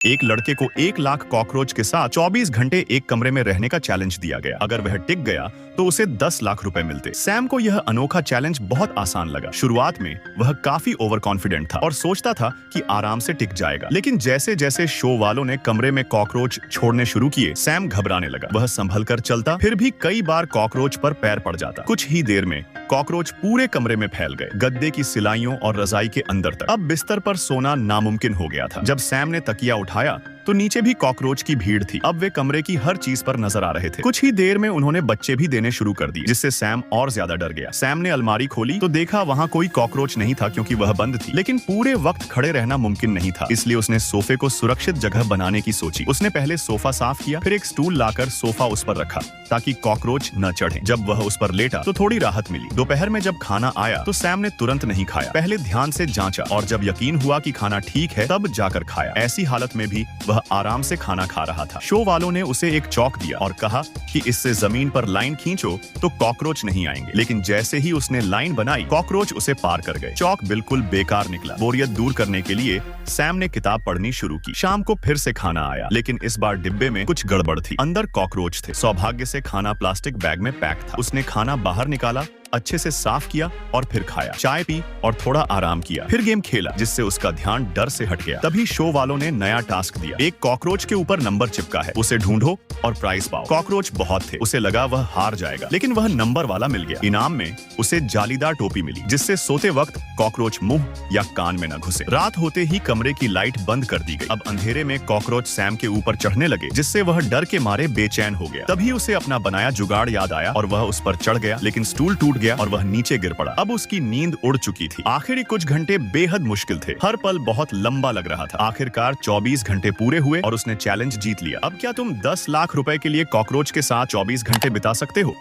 एक लड़के को 1 लाख कॉकरोच के साथ 24 घंटे एक कमरे में रहने का चैलेंज दिया गया। अगर वह टिक गया तो उसे 10 लाख रुपए मिलते। सैम को यह अनोखा चैलेंज बहुत आसान लगा। शुरुआत में वह काफी ओवर कॉन्फिडेंट था और सोचता था कि आराम से टिक जाएगा, लेकिन जैसे जैसे शो वालों ने कमरे में कॉकरोच छोड़ने शुरू किए, सैम घबराने लगा। वह संभल कर चलता, फिर भी कई बार कॉकरोच पर पैर पड़ जाता। कुछ ही देर में कॉकरोच पूरे कमरे में फैल गए, गद्दे की सिलाइयों और रजाई के अंदर तक। अब बिस्तर पर सोना नामुमकिन हो गया था। जब सैम ने तकिया उठाया तो नीचे भी कॉकरोच की भीड़ थी। अब वे कमरे की हर चीज पर नजर आ रहे थे। कुछ ही देर में उन्होंने बच्चे भी देने शुरू कर दिए, जिससे सैम और ज्यादा डर गया। सैम ने अलमारी खोली तो देखा वहाँ कोई कॉकरोच नहीं था, क्योंकि वह बंद थी। लेकिन पूरे वक्त खड़े रहना मुमकिन नहीं था, इसलिए उसने सोफे को सुरक्षित जगह बनाने की सोची। उसने पहले सोफा साफ किया, फिर एक स्टूल लाकर सोफा उस पर रखा ताकि कॉकरोच न चढ़े। जब वह उस पर लेटा तो थोड़ी राहत मिली। दोपहर में जब खाना आया तो सैम ने तुरंत नहीं खाया, पहले ध्यान से जांचा और जब यकीन हुआ कि खाना ठीक है तब जाकर खाया। ऐसी हालत में भी वह आराम से खाना खा रहा था। शो वालों ने उसे एक चौक दिया और कहा कि इससे जमीन पर लाइन खींचो तो कॉकरोच नहीं आएंगे। लेकिन जैसे ही उसने लाइन बनाई, कॉकरोच उसे पार कर गए। चौक बिल्कुल बेकार निकला। बोरियत दूर करने के लिए सैम ने किताब पढ़नी शुरू की। शाम को फिर से खाना आया, लेकिन इस बार डिब्बे में कुछ गड़बड़ थी। अंदर कॉकरोच थे। सौभाग्य से खाना प्लास्टिक बैग में पैक था। उसने खाना बाहर निकाला, अच्छे से साफ किया और फिर खाया। चाय पी और थोड़ा आराम किया। फिर गेम खेला, जिससे उसका ध्यान डर से हट गया। तभी शो वालों ने नया टास्क दिया। एक कॉकरोच के ऊपर नंबर चिपका है, उसे ढूंढो और प्राइज पाओ। कॉकरोच बहुत थे, उसे लगा वह हार जाएगा, लेकिन वह नंबर वाला मिल गया। इनाम में उसे जालीदार टोपी मिली, जिससे सोते वक्त कॉकरोच मुंह या कान में न घुसे। रात होते ही कमरे की लाइट बंद कर दी गई। अब अंधेरे में कॉकरोच सैम के ऊपर चढ़ने लगे, जिससे वह डर के मारे बेचैन हो गया। तभी उसे अपना बनाया जुगाड़ याद आया और वह उस पर चढ़ गया, लेकिन स्टूल टूट गया और वह नीचे गिर पड़ा। अब उसकी नींद उड़ चुकी थी। आखिरी कुछ घंटे बेहद मुश्किल थे। हर पल बहुत लंबा लग रहा था। आखिरकार 24 घंटे पूरे हुए और उसने चैलेंज जीत लिया। अब क्या तुम 10 लाख रुपए के लिए कॉकरोच के साथ 24 घंटे बिता सकते हो?